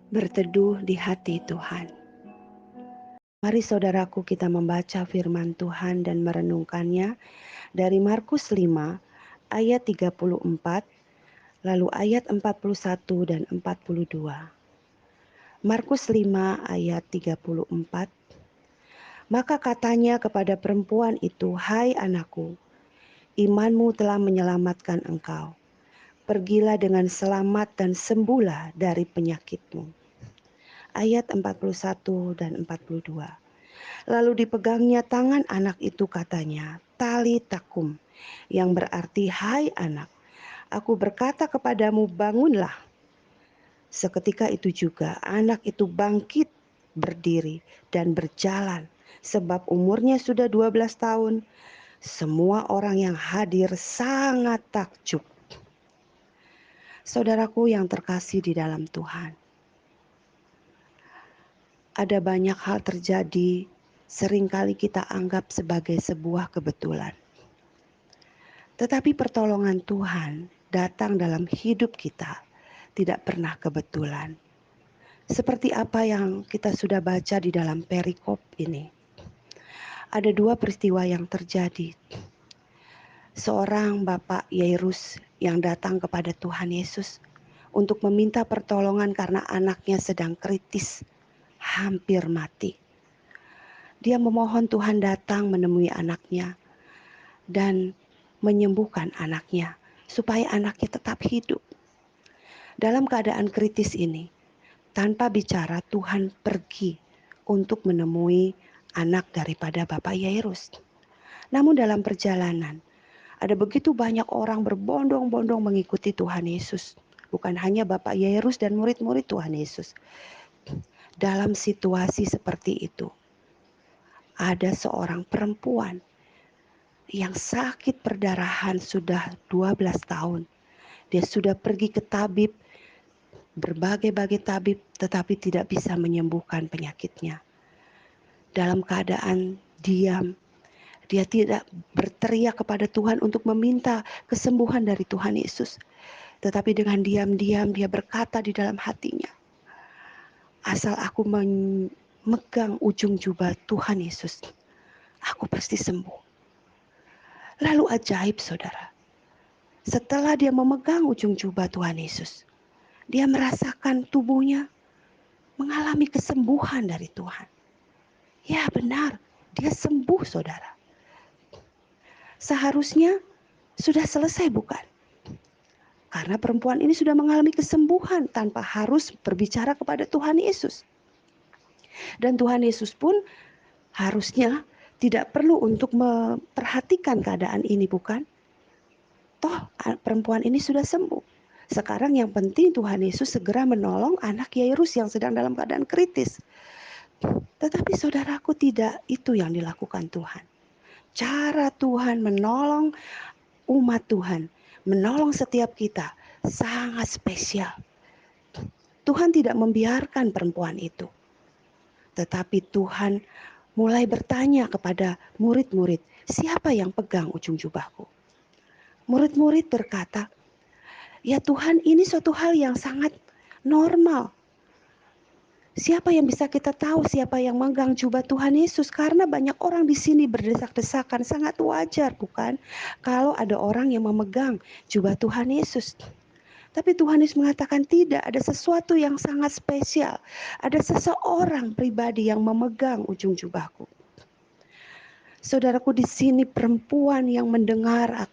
Berteduh di hati Tuhan. Mari saudaraku kita membaca firman Tuhan dan merenungkannya dari Markus 5 ayat 34 lalu ayat 41 dan 42. Markus 5 ayat 34. Maka katanya kepada perempuan itu, "Hai anakku, imanmu telah menyelamatkan engkau. Pergilah dengan selamat dan sembuhlah dari penyakitmu." Ayat 41 dan 42. Lalu dipegangnya tangan anak itu katanya, "Tali takum," yang berarti, "Hai anak, aku berkata kepadamu, bangunlah." Seketika itu juga anak itu bangkit berdiri dan berjalan, sebab umurnya sudah 12 tahun. Semua orang yang hadir sangat takjub. Saudaraku yang terkasih di dalam Tuhan, ada banyak hal terjadi seringkali kita anggap sebagai sebuah kebetulan. Tetapi pertolongan Tuhan datang dalam hidup kita tidak pernah kebetulan. Seperti apa yang kita sudah baca di dalam perikop ini. Ada dua peristiwa yang terjadi. Seorang Bapak Yairus yang datang kepada Tuhan Yesus untuk meminta pertolongan karena anaknya sedang kritis, hampir mati. Dia memohon Tuhan datang menemui anaknya dan menyembuhkan anaknya supaya anaknya tetap hidup. Dalam keadaan kritis ini, tanpa bicara Tuhan pergi untuk menemui anak daripada Bapak Yairus. Namun dalam perjalanan, ada begitu banyak orang berbondong-bondong mengikuti Tuhan Yesus. Bukan hanya Bapak Yairus dan murid-murid Tuhan Yesus. Dalam situasi seperti itu, ada seorang perempuan yang sakit perdarahan sudah 12 tahun. Dia sudah pergi ke tabib, berbagai-bagai tabib, tetapi tidak bisa menyembuhkan penyakitnya. Dalam keadaan diam, dia tidak berteriak kepada Tuhan untuk meminta kesembuhan dari Tuhan Yesus. Tetapi dengan diam-diam dia berkata di dalam hatinya, asal aku memegang ujung jubah Tuhan Yesus, aku pasti sembuh. Lalu ajaib saudara, setelah dia memegang ujung jubah Tuhan Yesus, dia merasakan tubuhnya mengalami kesembuhan dari Tuhan. Ya benar, dia sembuh saudara. Seharusnya sudah selesai bukan? Karena perempuan ini sudah mengalami kesembuhan tanpa harus berbicara kepada Tuhan Yesus. Dan Tuhan Yesus pun harusnya tidak perlu untuk memperhatikan keadaan ini bukan? Toh perempuan ini sudah sembuh. Sekarang yang penting Tuhan Yesus segera menolong anak Yairus yang sedang dalam keadaan kritis. Tetapi saudaraku, tidak itu yang dilakukan Tuhan. Cara Tuhan menolong umat Tuhan, menolong setiap kita sangat spesial. Tuhan tidak membiarkan perempuan itu. Tetapi Tuhan mulai bertanya kepada murid-murid, siapa yang pegang ujung jubahku? Murid-murid berkata, ya Tuhan, ini suatu hal yang sangat normal. Siapa yang bisa kita tahu siapa yang megang jubah Tuhan Yesus? Karena banyak orang di sini berdesak-desakan, sangat wajar bukan? Kalau ada orang yang memegang jubah Tuhan Yesus. Tapi Tuhan Yesus mengatakan tidak, ada sesuatu yang sangat spesial. Ada seseorang pribadi yang memegang ujung jubahku. Saudaraku, di sini perempuan yang mendengar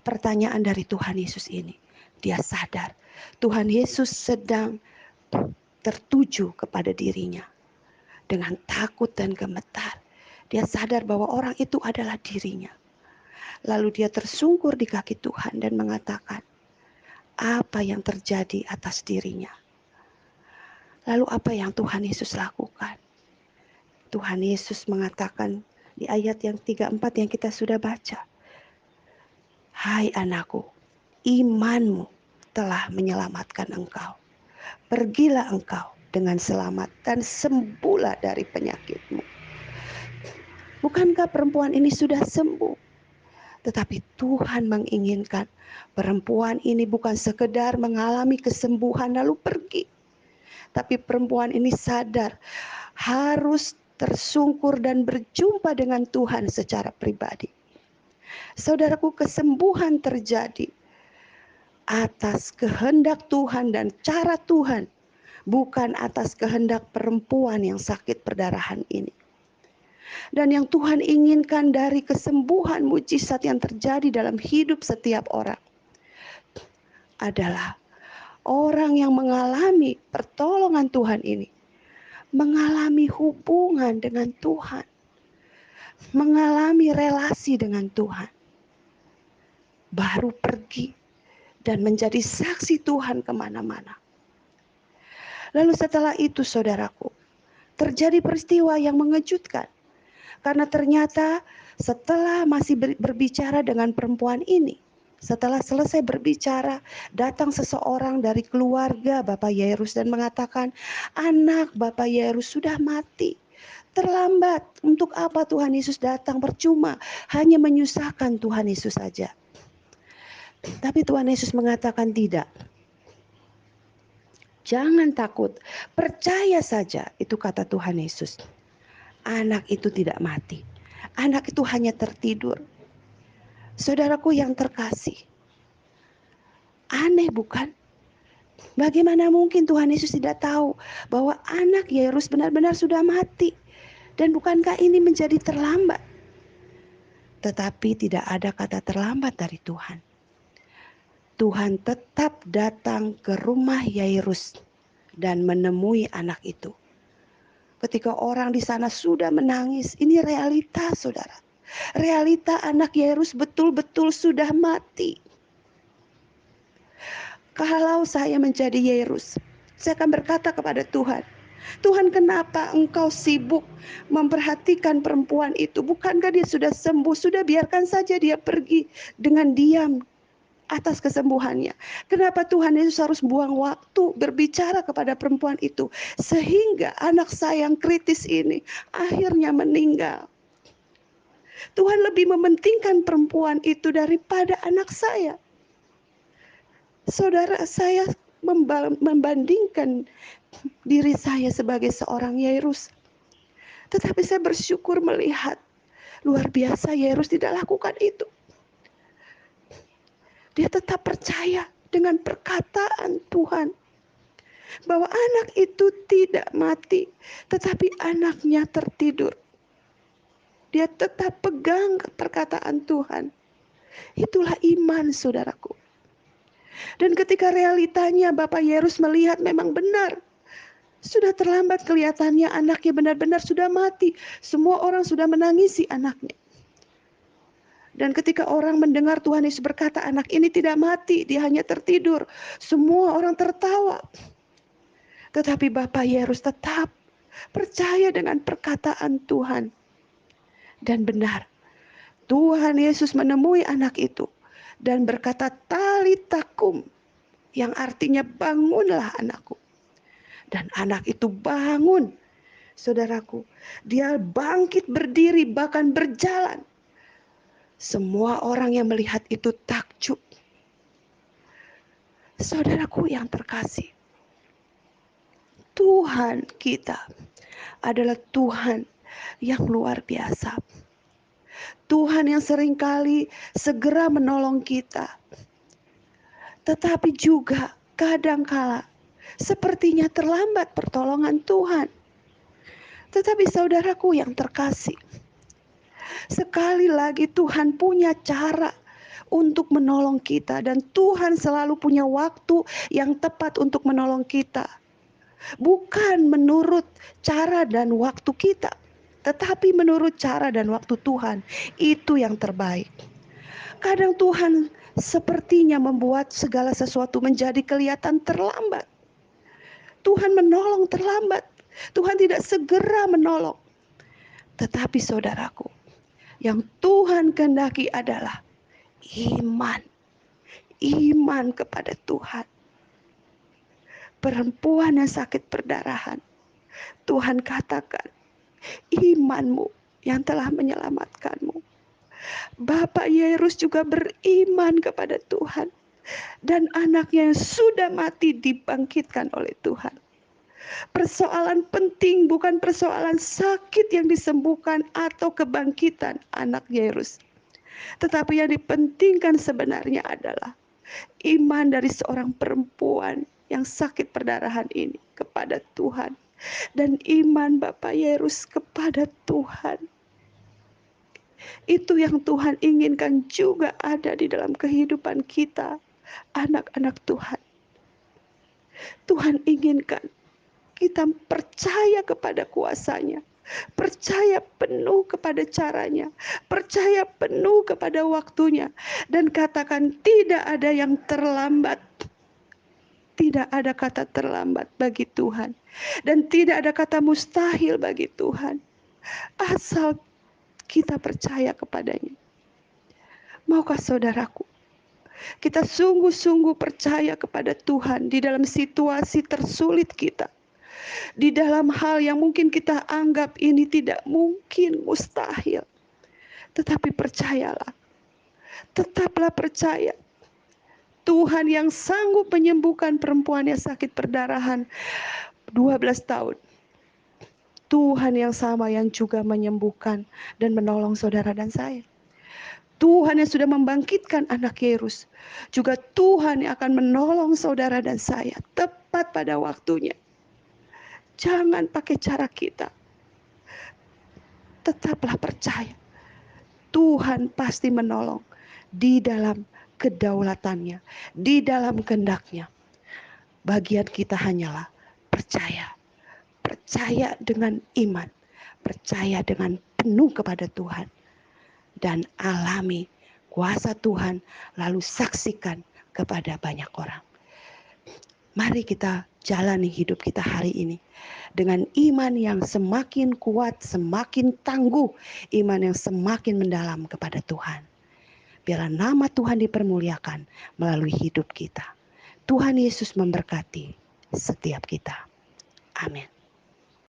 pertanyaan dari Tuhan Yesus ini, dia sadar Tuhan Yesus sedang tertuju kepada dirinya. Dengan takut dan gemetar, dia sadar bahwa orang itu adalah dirinya. Lalu dia tersungkur di kaki Tuhan dan mengatakan, apa yang terjadi atas dirinya? Lalu apa yang Tuhan Yesus lakukan? Tuhan Yesus mengatakan di ayat yang 34 yang kita sudah baca, hai anakku, imanmu telah menyelamatkan engkau. Pergilah engkau dengan selamat dan sembuhlah dari penyakitmu. Bukankah perempuan ini sudah sembuh? Tetapi Tuhan menginginkan perempuan ini bukan sekedar mengalami kesembuhan lalu pergi. tetapi perempuan ini sadar harus tersungkur dan berjumpa dengan Tuhan secara pribadi. Saudaraku, kesembuhan terjadi atas kehendak Tuhan dan cara Tuhan, bukan atas kehendak perempuan yang sakit perdarahan ini. Dan yang Tuhan inginkan dari kesembuhan mujizat yang terjadi dalam hidup setiap orang adalah orang yang mengalami pertolongan Tuhan ini mengalami hubungan dengan Tuhan, mengalami relasi dengan Tuhan, baru pergi dan menjadi saksi Tuhan kemana-mana. Lalu setelah itu, saudaraku, terjadi peristiwa yang mengejutkan. Karena ternyata setelah masih berbicara dengan perempuan ini, setelah selesai berbicara, datang seseorang dari keluarga Bapak Yairus dan mengatakan, anak Bapak Yairus sudah mati. Terlambat, untuk apa Tuhan Yesus datang? Percuma, hanya menyusahkan Tuhan Yesus saja. Tapi Tuhan Yesus mengatakan tidak. Jangan takut, percaya saja, itu kata Tuhan Yesus. Anak itu tidak mati, anak itu hanya tertidur. Saudaraku yang terkasih, aneh bukan? Bagaimana mungkin Tuhan Yesus tidak tahu bahwa anak Yairus benar-benar sudah mati? Dan bukankah ini menjadi terlambat? Tetapi tidak ada kata terlambat dari Tuhan. Tuhan tetap datang ke rumah Yairus dan menemui anak itu. Ketika orang di sana sudah menangis, ini realita, saudara. Realita anak Yairus betul-betul sudah mati. Kalau saya menjadi Yairus, saya akan berkata kepada Tuhan, Tuhan, kenapa engkau sibuk memperhatikan perempuan itu? Bukankah dia sudah sembuh? Sudah, biarkan saja dia pergi dengan diam atas kesembuhannya. Kenapa Tuhan Yesus harus buang waktu berbicara kepada perempuan itu sehingga anak saya yang kritis ini akhirnya meninggal? Tuhan lebih mementingkan perempuan itu daripada anak saya. Saudara, saya membandingkan diri saya sebagai seorang Yairus. Tetapi saya bersyukur melihat luar biasa Yairus tidak lakukan itu. Dia tetap percaya dengan perkataan Tuhan bahwa anak itu tidak mati, tetapi anaknya tertidur. Dia tetap pegang perkataan Tuhan. Itulah iman, saudaraku. Dan ketika realitanya Bapak Yairus melihat memang benar, sudah terlambat kelihatannya, anaknya benar-benar sudah mati. Semua orang sudah menangisi anaknya. Dan ketika orang mendengar Tuhan Yesus berkata anak ini tidak mati, dia hanya tertidur, semua orang tertawa. Tetapi Bapak Yairus tetap percaya dengan perkataan Tuhan. Dan benar, Tuhan Yesus menemui anak itu dan berkata talita kum, yang artinya bangunlah anakku. Dan anak itu bangun, saudaraku. Dia bangkit berdiri, bahkan berjalan. Semua orang yang melihat itu takjub. Saudaraku yang terkasih, Tuhan kita adalah Tuhan yang luar biasa. Tuhan yang seringkali segera menolong kita. Tetapi juga kadangkala sepertinya terlambat pertolongan Tuhan. Tetapi saudaraku yang terkasih, sekali lagi Tuhan punya cara untuk menolong kita. Dan Tuhan selalu punya waktu yang tepat untuk menolong kita. Bukan menurut cara dan waktu kita, tetapi menurut cara dan waktu Tuhan. Itu yang terbaik. Kadang Tuhan sepertinya membuat segala sesuatu menjadi kelihatan terlambat. Tuhan menolong terlambat. Tuhan tidak segera menolong. Tetapi saudaraku, yang Tuhan kehendaki adalah iman. Iman kepada Tuhan. Perempuan yang sakit perdarahan, Tuhan katakan, imanmu yang telah menyelamatkanmu. Bapak Yairus juga beriman kepada Tuhan. Dan anaknya yang sudah mati dibangkitkan oleh Tuhan. Persoalan penting bukan persoalan sakit yang disembuhkan atau kebangkitan anak Yairus. Tetapi yang dipentingkan sebenarnya adalah iman dari seorang perempuan yang sakit perdarahan ini kepada Tuhan. Dan iman Bapak Yairus kepada Tuhan. Itu yang Tuhan inginkan juga ada di dalam kehidupan kita, anak-anak Tuhan. Tuhan inginkan kita percaya kepada kuasanya, percaya penuh kepada caranya, percaya penuh kepada waktunya, dan katakan tidak ada yang terlambat. Tidak ada kata terlambat bagi Tuhan, dan tidak ada kata mustahil bagi Tuhan, asal kita percaya kepadanya. Maukah saudaraku, kita sungguh-sungguh percaya kepada Tuhan di dalam situasi tersulit kita, di dalam hal yang mungkin kita anggap ini tidak mungkin, mustahil. Tetapi percayalah, tetaplah percaya. Tuhan yang sanggup menyembuhkan perempuan yang sakit perdarahan 12 tahun. Tuhan yang sama yang juga menyembuhkan dan menolong saudara dan saya. Tuhan yang sudah membangkitkan anak Yairus, juga Tuhan yang akan menolong saudara dan saya tepat pada waktunya. Jangan pakai cara kita. Tetaplah percaya. Tuhan pasti menolong di dalam kedaulatannya, di dalam kehendaknya. Bagian kita hanyalah percaya. Percaya dengan iman. Percaya dengan penuh kepada Tuhan. Dan alami kuasa Tuhan, lalu saksikan kepada banyak orang. Mari kita jalani hidup kita hari ini dengan iman yang semakin kuat, semakin tangguh, iman yang semakin mendalam kepada Tuhan. Biarlah nama Tuhan dipermuliakan melalui hidup kita. Tuhan Yesus memberkati setiap kita. Amin.